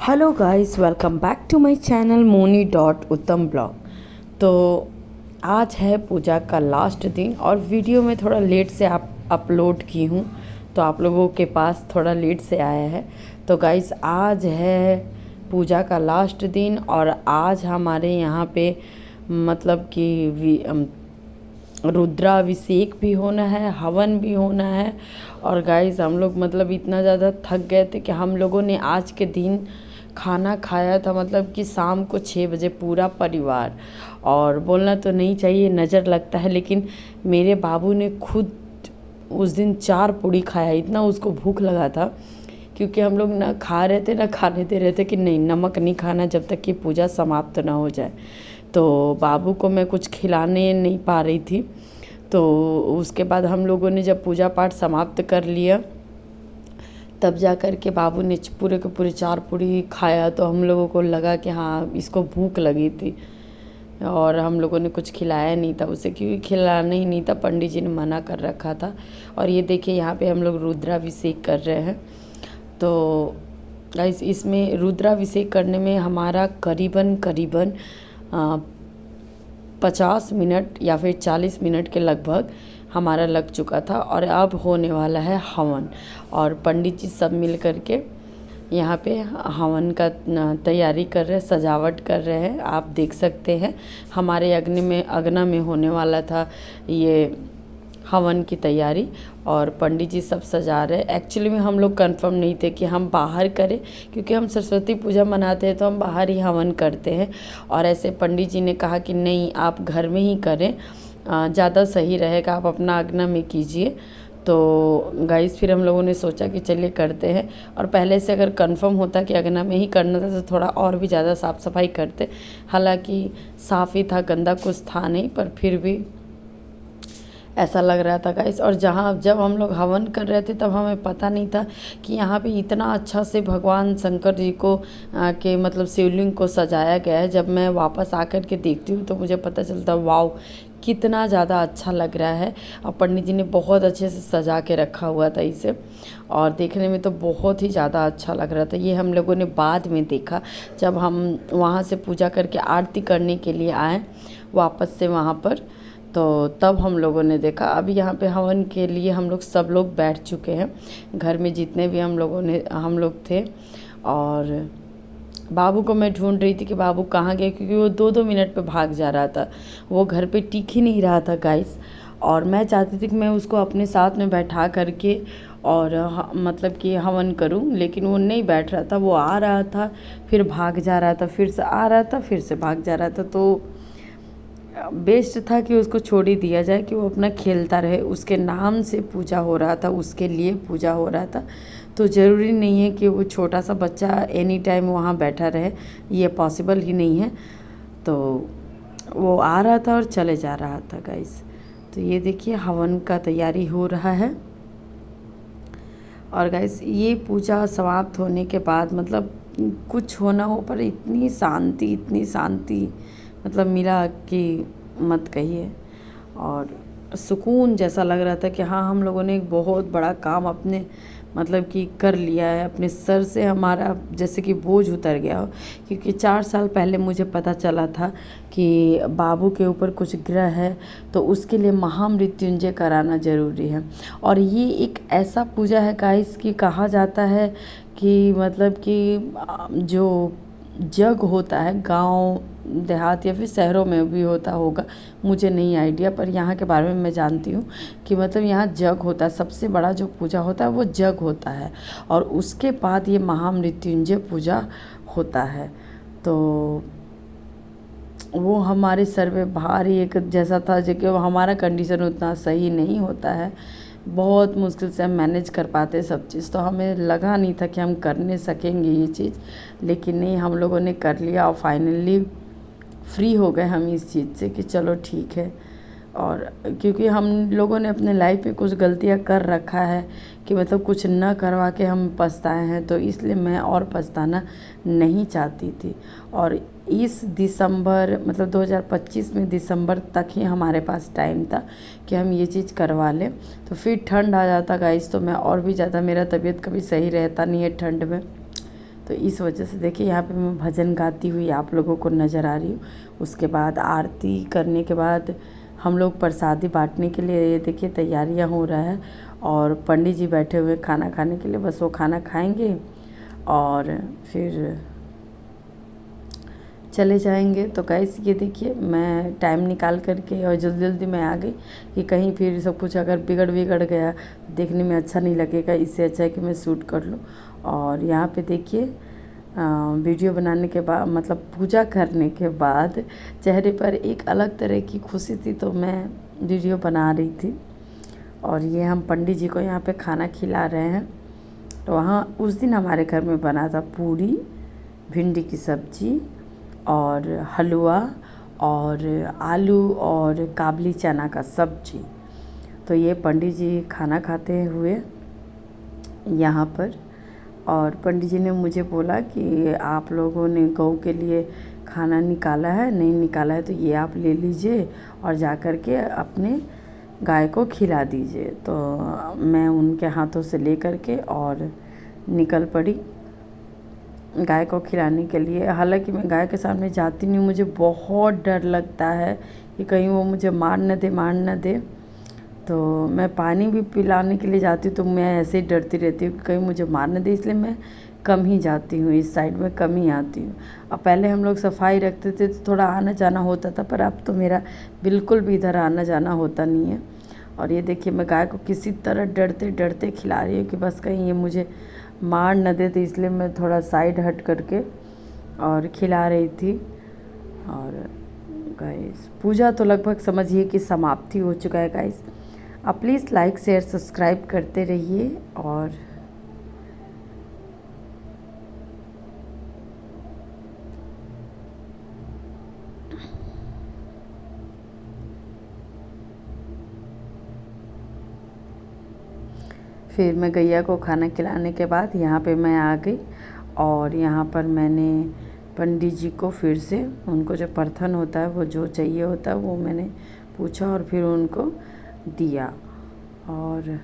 Hello guys, welcome back to my channel Moni dot Uttam blog. तो आज है पूजा का लास्ट दिन और वीडियो में थोड़ा लेट से अपलोड की हूँ, तो आप लोगों के पास थोड़ा लेट से आया है। तो गाइस, आज है पूजा का लास्ट दिन और आज हमारे यहाँ पे मतलब कि रुद्राभिषेक भी होना है, हवन भी होना है। और गाइस, हम लोग मतलब इतना ज़्यादा थक गए थे कि हम लोगों ने आज के दिन खाना खाया था, मतलब कि शाम को 6 बजे पूरा परिवार। और बोलना तो नहीं चाहिए, नज़र लगता है, लेकिन मेरे बाबू ने खुद उस दिन 4 पूड़ी खाया, इतना उसको भूख लगा था। क्योंकि हम लोग ना खा रहे थे ना खाने दे रहे थे कि नहीं, नमक नहीं खाना जब तक कि पूजा समाप्त ना हो जाए। तो बाबू को मैं कुछ खिलाने नहीं पा रही थी। तो उसके बाद हम लोगों ने जब पूजा पाठ समाप्त कर लिया, तब जा कर के बाबू ने पूरे के पूरे 4 पूड़ी खाया। तो हम लोगों को लगा कि हाँ, इसको भूख लगी थी। और हम लोगों ने कुछ खिलाया नहीं था उसे, क्योंकि खिलाना ही नहीं था, पंडित जी ने मना कर रखा था। और ये देखिए, यहाँ पे हम लोग रुद्राभिषेक कर रहे हैं। तो गाइस, इसमें रुद्राभिषेक करने में हमारा करीबन 50 मिनट या फिर 40 मिनट के लगभग हमारा लग चुका था। और अब होने वाला है हवन, और पंडित जी सब मिल कर के यहाँ पे हवन का तैयारी कर रहे हैं, सजावट कर रहे हैं। आप देख सकते हैं हमारे अग्नि में होने वाला था ये हवन की तैयारी, और पंडित जी सब सजा रहे हैं। एक्चुअली में हम लोग कंफर्म नहीं थे कि हम बाहर करें, क्योंकि हम सरस्वती पूजा मनाते हैं तो हम बाहर ही हवन करते हैं। और ऐसे पंडित जी ने कहा कि नहीं, आप घर में ही करें, ज़्यादा सही रहेगा, आप अपना अग्नि में कीजिए। तो गाइस, फिर हम लोगों ने सोचा कि चलिए करते हैं। और पहले से अगर कंफर्म होता कि अग्नि में ही करना था तो थोड़ा और भी ज़्यादा साफ़ सफाई करते। हालांकि साफ़ ही था, गंदा कुछ था नहीं, पर फिर भी ऐसा लग रहा था गाइस। और जब हम लोग हवन कर रहे थे तब हमें पता नहीं था कि यहाँ पे इतना अच्छा से भगवान शंकर जी को के मतलब शिवलिंग को सजाया गया है। जब मैं वापस आकर के देखती हूँ तो मुझे पता चलता है, वाओ, कितना ज़्यादा अच्छा लग रहा है। और पंडित जी ने बहुत अच्छे से सजा के रखा हुआ था इसे, और देखने में तो बहुत ही ज़्यादा अच्छा लग रहा था। ये हम लोगों ने बाद में देखा, जब हम वहाँ से पूजा करके आरती करने के लिए आए वापस से वहाँ पर, तो तब हम लोगों ने देखा। अभी यहाँ पे हवन के लिए सब लोग बैठ चुके हैं, घर में जितने भी हम लोग थे। और बाबू को मैं ढूंढ रही थी कि बाबू कहाँ गए, क्योंकि वो 2-2 मिनट पे भाग जा रहा था, वो घर पे टिक ही नहीं रहा था गाइस। और मैं चाहती थी कि मैं उसको अपने साथ में बैठा करके और मतलब कि हवन करूं, लेकिन वो नहीं बैठ रहा था। वो आ रहा था, फिर भाग जा रहा था, फिर से आ रहा था, फिर से भाग जा रहा था। तो बेस्ट था कि उसको छोड़ ही दिया जाए, कि वो अपना खेलता रहे। उसके नाम से पूजा हो रहा था, उसके लिए पूजा हो रहा था। तो ज़रूरी नहीं है कि वो छोटा सा बच्चा एनी टाइम वहाँ बैठा रहे, ये पॉसिबल ही नहीं है। तो वो आ रहा था और चले जा रहा था गाइस। तो ये देखिए, हवन का तैयारी हो रहा है। और गाइस, ये पूजा समाप्त होने के बाद मतलब कुछ होना हो, पर इतनी शांति मतलब मिला कि मत कहिए। और सुकून जैसा लग रहा था कि हाँ, हम लोगों ने एक बहुत बड़ा काम अपने मतलब कि कर लिया है। अपने सर से हमारा जैसे कि बोझ उतर गया हो। क्योंकि 4 साल पहले मुझे पता चला था कि बाबू के ऊपर कुछ ग्रह है, तो उसके लिए महामृत्युंजय कराना ज़रूरी है। और ये एक ऐसा पूजा है गाइस कि कहा जाता है कि मतलब कि जो जग होता है गांव देहात या फिर शहरों में भी होता होगा, मुझे नहीं आइडिया, पर यहाँ के बारे में मैं जानती हूँ कि मतलब यहाँ जग होता है, सबसे बड़ा जो पूजा होता है वो जग होता है। और उसके बाद ये महामृत्युंजय पूजा होता है। तो वो हमारे सर पे भारी एक जैसा था, जो कि हमारा कंडीशन उतना सही नहीं होता है, बहुत मुश्किल से हम मैनेज कर पाते सब चीज़। तो हमें लगा नहीं था कि हम करने सकेंगे ये चीज़, लेकिन नहीं, हम लोगों ने कर लिया। और फाइनली फ्री हो गए हम इस चीज़ से कि चलो ठीक है। और क्योंकि हम लोगों ने अपने लाइफ में कुछ गलतियां कर रखा है कि मतलब कुछ न करवा के हम पछताए हैं, तो इसलिए मैं और पछताना नहीं चाहती थी। और इस दिसंबर मतलब 2025 में दिसंबर तक ही हमारे पास टाइम था कि हम ये चीज़ करवा लें। तो फिर ठंड आ जाता गाइस, तो मैं और भी ज़्यादा, मेरा तबीयत कभी सही रहता नहीं है ठंड में, तो इस वजह से देखिए यहाँ पे मैं भजन गाती हुई आप लोगों को नज़र आ रही हूँ। उसके बाद आरती करने के बाद हम लोग प्रसादी बांटने के लिए देखिए तैयारियाँ हो रहा है और पंडित जी बैठे हुए खाना खाने के लिए। बस वो खाना खाएंगे और फिर चले जाएंगे। तो गाइस ये देखिए मैं टाइम निकाल करके और जल्दी जल्दी मैं आ गई कि कहीं फिर सब कुछ अगर बिगड़ गया देखने में अच्छा नहीं लगेगा, इससे अच्छा है कि मैं शूट कर लूँ। और यहाँ पे देखिए वीडियो बनाने के बाद मतलब पूजा करने के बाद चेहरे पर एक अलग तरह की खुशी थी, तो मैं वीडियो बना रही थी। और ये हम पंडित जी को यहाँ पे खाना खिला रहे हैं। तो वहाँ उस दिन हमारे घर में बना था पूरी, भिंडी की सब्जी और हलवा और आलू और काबली चना का सब्जी। तो ये पंडित जी खाना खाते हुए यहाँ पर, और पंडित जी ने मुझे बोला कि आप लोगों ने गौ के लिए खाना निकाला है, नहीं निकाला है तो ये आप ले लीजिए और जा कर के अपने गाय को खिला दीजिए। तो मैं उनके हाथों से ले कर के और निकल पड़ी गाय को खिलाने के लिए। हालांकि मैं गाय के सामने जाती नहीं, मुझे बहुत डर लगता है कि कहीं वो मुझे मार न दे। तो मैं पानी भी पिलाने के लिए जाती हूँ तो मैं ऐसे ही डरती रहती हूँ कि कहीं मुझे मार न दे, इसलिए मैं कम ही जाती हूँ, इस साइड में कम ही आती हूँ। अब पहले हम लोग सफाई रखते थे तो थोड़ा आना जाना होता था, पर अब तो मेरा बिल्कुल भी इधर आना जाना होता नहीं है। और ये देखिए मैं गाय को किसी तरह डरते डरते खिला रही हूँ कि बस कहीं ये मुझे मार न दे, तो इसलिए मैं थोड़ा साइड हट करके और खिला रही थी। और गाइस पूजा तो लगभग समझिए कि समाप्ति हो चुका है गाइस। आप प्लीज़ लाइक शेयर सब्सक्राइब करते रहिए। और फिर मैं गैया को खाना खिलाने के बाद यहाँ पे मैं आ गई और यहाँ पर मैंने पंडित जी को फिर से उनको जो परथन होता है वो जो चाहिए होता है वो मैंने पूछा और फिर उनको दिया। और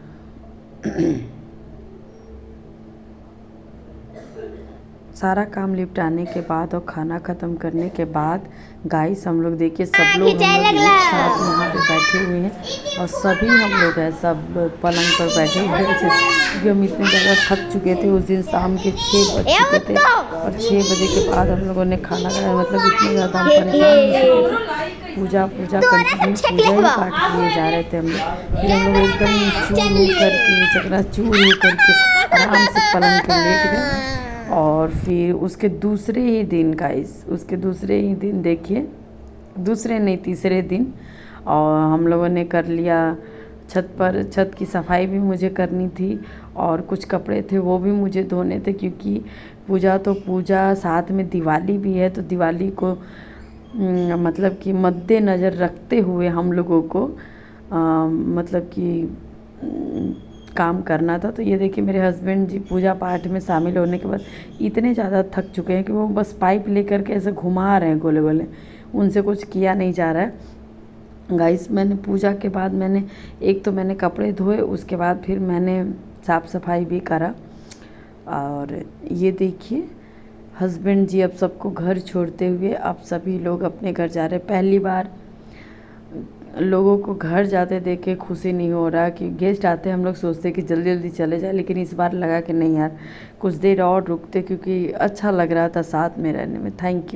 सारा काम निपटाने के बाद और खाना ख़त्म करने के बाद गाइस हम लोग देखिए सब लोग हम लोग एक साथ यहाँ पे बैठे हुए हैं और सभी हम लोग हैं सब पलंग पर बैठे हुए थे क्योंकि हम इतने ज़्यादा थक चुके थे। उस दिन शाम के 6 बज चुके थे और 6 बजे के बाद हम लोगों ने खाना खाया, मतलब इतने ज़्यादा हम परेशान हो चुके थे। पूजा कंटिन्यू पूजा ही पाठ किए जा रहे थे हम लोग। फिर हम लोग एकदम चकनाचूर होकर के आराम से पलंग पर लेट गए। और फिर उसके दूसरे ही दिन गाइस, उसके दूसरे ही दिन देखिए, दूसरे नहीं तीसरे दिन, और हम लोगों ने कर लिया छत की सफाई भी मुझे करनी थी और कुछ कपड़े थे वो भी मुझे धोने थे क्योंकि पूजा साथ में दिवाली भी है। तो दिवाली को मतलब कि मद्देनज़र रखते हुए हम लोगों को मतलब कि काम करना था। तो ये देखिए मेरे हस्बैंड जी पूजा पाठ में शामिल होने के बाद इतने ज़्यादा थक चुके हैं कि वो बस पाइप लेकर के ऐसे घुमा रहे हैं गोले गोले, उनसे कुछ किया नहीं जा रहा है। गाइस मैंने पूजा के बाद मैंने कपड़े धोए, उसके बाद फिर मैंने साफ़ सफाई भी करा। और ये देखिए हस्बैंड जी अब सबको घर छोड़ते हुए अब सभी लोग अपने घर जा रहे हैं। पहली बार लोगों को घर जाते देख के खुशी नहीं हो रहा कि गेस्ट आते हैं, हम लोग सोचते कि जल्दी जल्दी चले जाए, लेकिन इस बार लगा कि नहीं यार कुछ देर और रुकते क्योंकि अच्छा लग रहा था साथ में रहने में। Thank you.